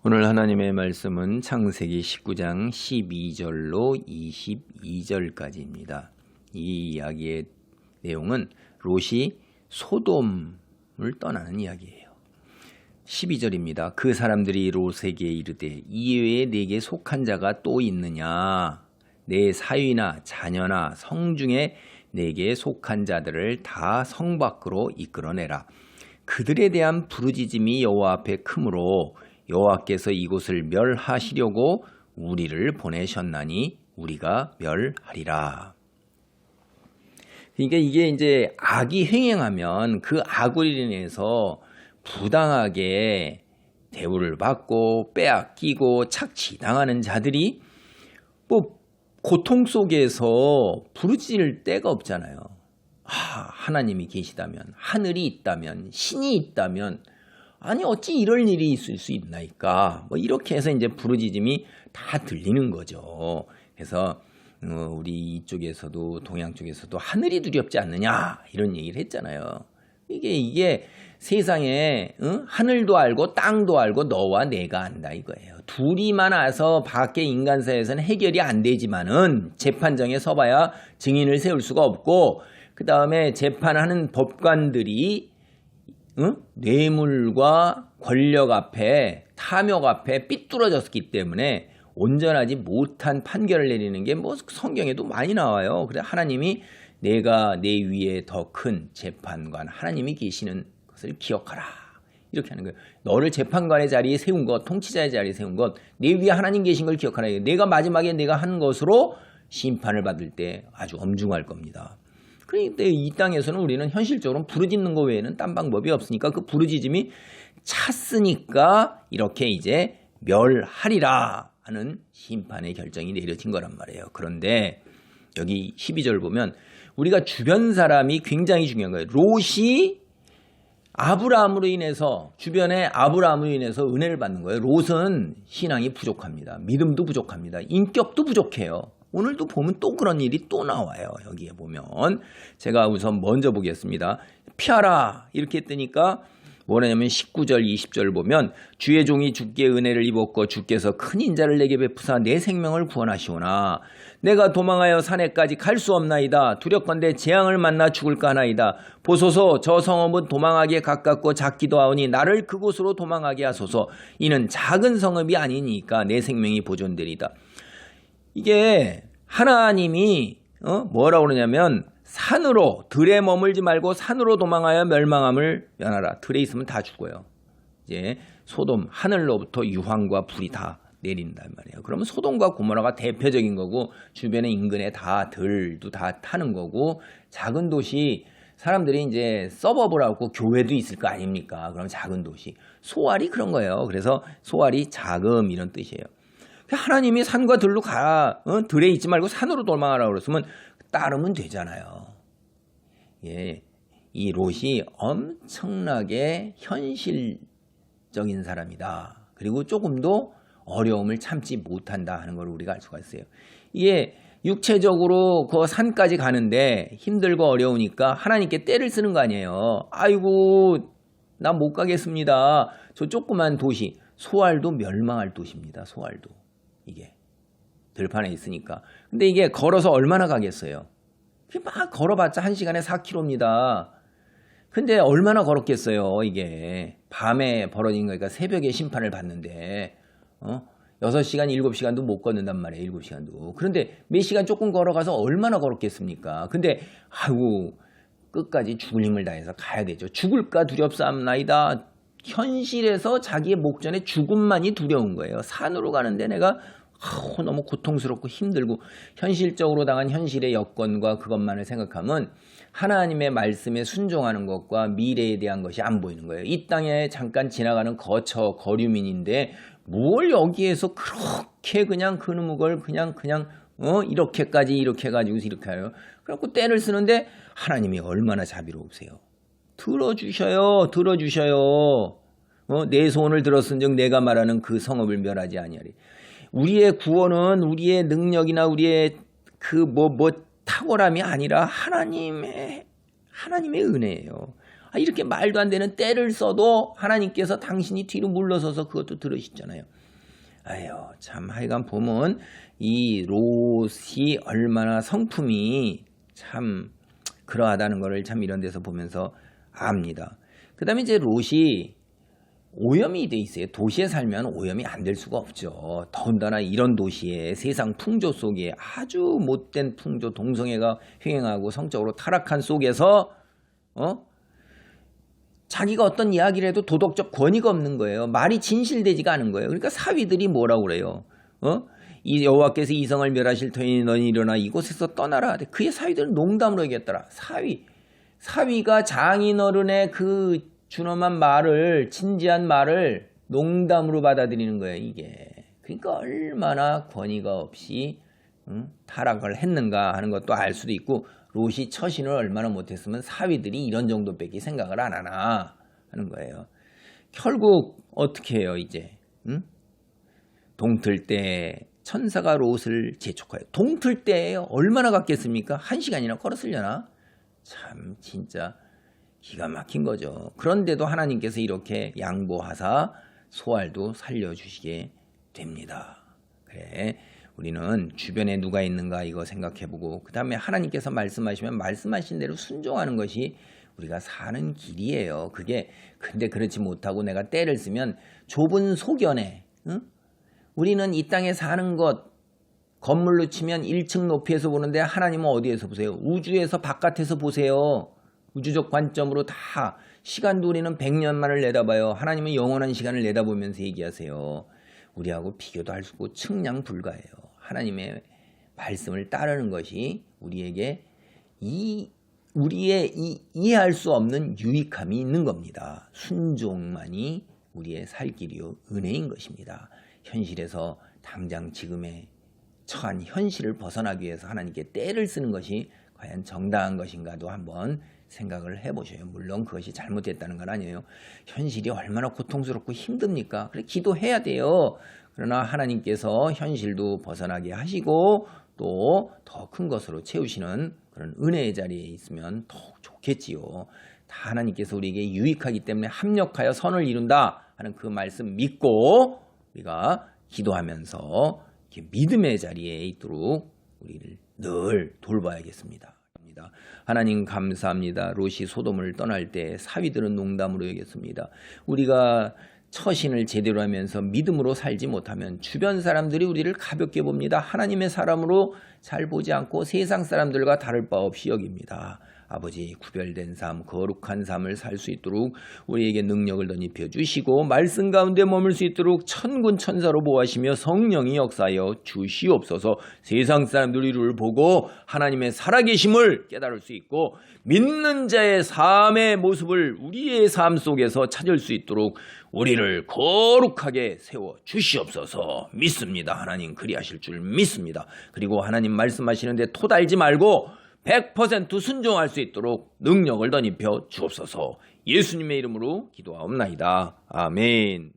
오늘 하나님의 말씀은 창세기 19장 12절로 22절까지입니다. 이 이야기의 내용은 롯이 소돔을 떠나는 이야기예요. 12절입니다. 그 사람들이 롯에게 이르되 이외에 네게 속한 자가 또 있느냐? 내 사위나 자녀나 성중에 네게 속한 자들을 다 성 밖으로 이끌어내라. 그들에 대한 부르짖음이 여호와 앞에 크므로 여호와께서 이곳을 멸하시려고 우리를 보내셨나니 우리가 멸하리라. 그러니까 이게 이제 악이 횡행하면 그 악으로 인해서 부당하게 대우를 받고 빼앗기고 착취당하는 자들이 뭐 고통 속에서 부르짖을 데가 없잖아요. 하나님이 계시다면, 하늘이 있다면, 신이 있다면, 아니 어찌 이럴 일이 있을 수 있나이까. 뭐 이렇게 해서 이제 부르짖음이 다 들리는 거죠. 그래서 우리 이쪽에서도 동양 쪽에서도 하늘이 두렵지 않느냐 이런 얘기를 했잖아요. 이게 세상에 하늘도 알고 땅도 알고 너와 내가 안다 이거예요. 둘이만 알아서 밖에 인간사에서는 해결이 안 되지만은 재판정에 서봐야 증인을 세울 수가 없고 그 다음에 재판하는 법관들이 뇌물과 권력 앞에 탐욕 앞에 삐뚤어졌기 때문에 온전하지 못한 판결을 내리는 게 뭐 성경에도 많이 나와요. 그래 하나님이 내가 내 위에 더 큰 재판관 하나님이 계시는 것을 기억하라 이렇게 하는 거예요. 너를 재판관의 자리에 세운 것, 통치자의 자리에 세운 것, 내 위에 하나님 계신 걸 기억하라. 내가 마지막에 내가 한 것으로 심판을 받을 때 아주 엄중할 겁니다. 그런데 이 땅에서는 우리는 현실적으로 부르짖는 거 외에는 딴 방법이 없으니까 그 부르짖음이 찼으니까 이렇게 이제 멸하리라 하는 심판의 결정이 내려진 거란 말이에요. 그런데 여기 12절 보면 우리가 주변 사람이 굉장히 중요한 거예요. 롯이 아브라함으로 인해서 주변에 아브라함으로 인해서 은혜를 받는 거예요. 롯은 신앙이 부족합니다. 믿음도 부족합니다. 인격도 부족해요. 오늘도 보면 또 그런 일이 또 나와요. 여기에 보면 제가 우선 먼저 보겠습니다. 피하라 이렇게 했더니까 뭐냐면 19절 20절 보면 주의 종이 주께 은혜를 입었고 주께서 큰 인자를 내게 베푸사 내 생명을 구원하시오나 내가 도망하여 산에까지 갈 수 없나이다. 두렵건대 재앙을 만나 죽을까 하나이다. 보소서 저 성읍은 도망하기에 가깝고 작기도 하오니 나를 그곳으로 도망하게 하소서. 이는 작은 성읍이 아니니까 내 생명이 보존되리다. 이게 하나님이 뭐라고 그러냐면 산으로 들에 머물지 말고 산으로 도망하여 멸망함을 면하라. 들에 있으면 다 죽어요. 이제 소돔 하늘로부터 유황과 불이 다 내린단 말이에요. 그러면 소돔과 고모라가 대표적인 거고 주변의 인근에 다 들도 다 타는 거고 작은 도시 사람들이 이제 서버블 하고 교회도 있을 거 아닙니까? 그럼 작은 도시 소알이 그런 거예요. 그래서 소알이 자금 이런 뜻이에요. 하나님이 산과 들로 들에 있지 말고 산으로 도망하라고 그랬으면 따르면 되잖아요. 예, 이 롯이 엄청나게 현실적인 사람이다. 그리고 조금도 어려움을 참지 못한다 하는 걸 우리가 알 수가 있어요. 이게 육체적으로 그 산까지 가는데 힘들고 어려우니까 하나님께 떼를 쓰는 거 아니에요. 아이고 나 못 가겠습니다. 저 조그만 도시 소알도 멸망할 도시입니다. 소알도. 이게 들판에 있으니까. 근데 이게 걸어서 얼마나 가겠어요? 막 걸어봤자 1시간에 4km입니다. 근데 얼마나 걸었겠어요? 이게 밤에 벌어진 거니까 새벽에 심판을 받는데 6시간 7시간도 못 걷는단 말이에요. 7시간도. 그런데 몇 시간 조금 걸어가서 얼마나 걸었겠습니까? 근데 아이고 끝까지 죽을 힘을 다해서 가야 되죠. 죽을까 두렵사옵나이다. 현실에서 자기의 목전에 죽음만이 두려운 거예요. 산으로 가는데 내가 너무 고통스럽고 힘들고 현실적으로 당한 현실의 여건과 그것만을 생각하면 하나님의 말씀에 순종하는 것과 미래에 대한 것이 안 보이는 거예요. 이 땅에 잠깐 지나가는 거류민인데 뭘 여기에서 그렇게 그냥 그놈의 걸 그냥 이렇게까지 이렇게 해가지고 이렇게 해요. 그래갖고 떼를 쓰는데 하나님이 얼마나 자비로우세요. 들어주셔요. 내 소원을 들었은즉 내가 말하는 그 성읍을 멸하지 아니하리. 우리의 구원은 우리의 능력이나 우리의 탁월함이 아니라 하나님의 은혜예요. 이렇게 말도 안 되는 때를 써도 하나님께서 당신이 뒤로 물러서서 그것도 들으시잖아요. 아유, 참 하여간 보면 이 롯이 얼마나 성품이 참 그러하다는 거를 참 이런 데서 보면서 압니다. 그 다음에 이제 롯이 오염이 돼 있어요. 도시에 살면 오염이 안 될 수가 없죠. 더군다나 이런 도시에 세상 풍조 속에 아주 못된 풍조 동성애가 횡행하고 성적으로 타락한 속에서 자기가 어떤 이야기를 해도 도덕적 권위가 없는 거예요. 말이 진실되지가 않은 거예요. 그러니까 사위들이 뭐라고 그래요? 이 여호와께서 이성을 멸하실 터이니 너는 일어나 이곳에서 떠나라. 그의 사위들은 농담으로 얘기했더라. 사위가 장인어른의 그 준엄한 말을, 진지한 말을 농담으로 받아들이는 거예요, 이게. 그러니까 얼마나 권위가 없이 타락을 했는가 하는 것도 알 수도 있고, 롯이 처신을 얼마나 못했으면 사위들이 이런 정도밖에 생각을 안 하나 하는 거예요. 결국 어떻게 해요, 이제? 동틀 때 천사가 롯을 재촉하여. 동틀 때 얼마나 갔겠습니까? 1시간이나 걸었으려나? 참 진짜 기가 막힌 거죠. 그런데도 하나님께서 이렇게 양보하사 소알도 살려주시게 됩니다. 그래, 우리는 주변에 누가 있는가 이거 생각해보고 그 다음에 하나님께서 말씀하시면 말씀하신 대로 순종하는 것이 우리가 사는 길이에요. 근데 그렇지 못하고 내가 때를 쓰면 좁은 소견에 우리는 이 땅에 사는 것 건물로 치면 1층 높이에서 보는데 하나님은 어디에서 보세요? 우주에서 바깥에서 보세요. 우주적 관점으로 다 시간도 우리는 100년만을 내다봐요. 하나님은 영원한 시간을 내다보면서 얘기하세요. 우리하고 비교도 할 수 없고 측량 불가해요. 하나님의 말씀을 따르는 것이 우리에게 우리의 이해할 수 없는 유익함이 있는 겁니다. 순종만이 우리의 살 길이요 은혜인 것입니다. 현실에서 당장 지금의 처한 현실을 벗어나기 위해서 하나님께 때를 쓰는 것이 과연 정당한 것인가도 한번 생각을 해보셔요. 물론 그것이 잘못됐다는 건 아니에요. 현실이 얼마나 고통스럽고 힘듭니까? 그래 기도해야 돼요. 그러나 하나님께서 현실도 벗어나게 하시고 또 더 큰 것으로 채우시는 그런 은혜의 자리에 있으면 더욱 좋겠지요. 다 하나님께서 우리에게 유익하기 때문에 합력하여 선을 이룬다 하는 그 말씀 믿고 우리가 기도하면서 이렇게 믿음의 자리에 있도록 우리를 늘 돌봐야겠습니다. 하나님 감사합니다. 롯이 소돔을 떠날 때 사위들은 농담으로 여겼습니다. 우리가 처신을 제대로 하면서 믿음으로 살지 못하면 주변 사람들이 우리를 가볍게 봅니다. 하나님의 사람으로 잘 보지 않고 세상 사람들과 다를 바 없이 여깁니다. 아버지 구별된 삶, 거룩한 삶을 살 수 있도록 우리에게 능력을 덧입혀 주시고 말씀 가운데 머물 수 있도록 천군 천사로 보호하시며 성령이 역사하여 주시옵소서. 세상 사람들이 우리를 보고 하나님의 살아계심을 깨달을 수 있고 믿는 자의 삶의 모습을 우리의 삶 속에서 찾을 수 있도록 우리를 거룩하게 세워 주시옵소서. 믿습니다. 하나님 그리하실 줄 믿습니다. 그리고 하나님 말씀하시는데 토달지 말고 100% 순종할 수 있도록 능력을 덧입혀 주옵소서. 예수님의 이름으로 기도하옵나이다. 아멘.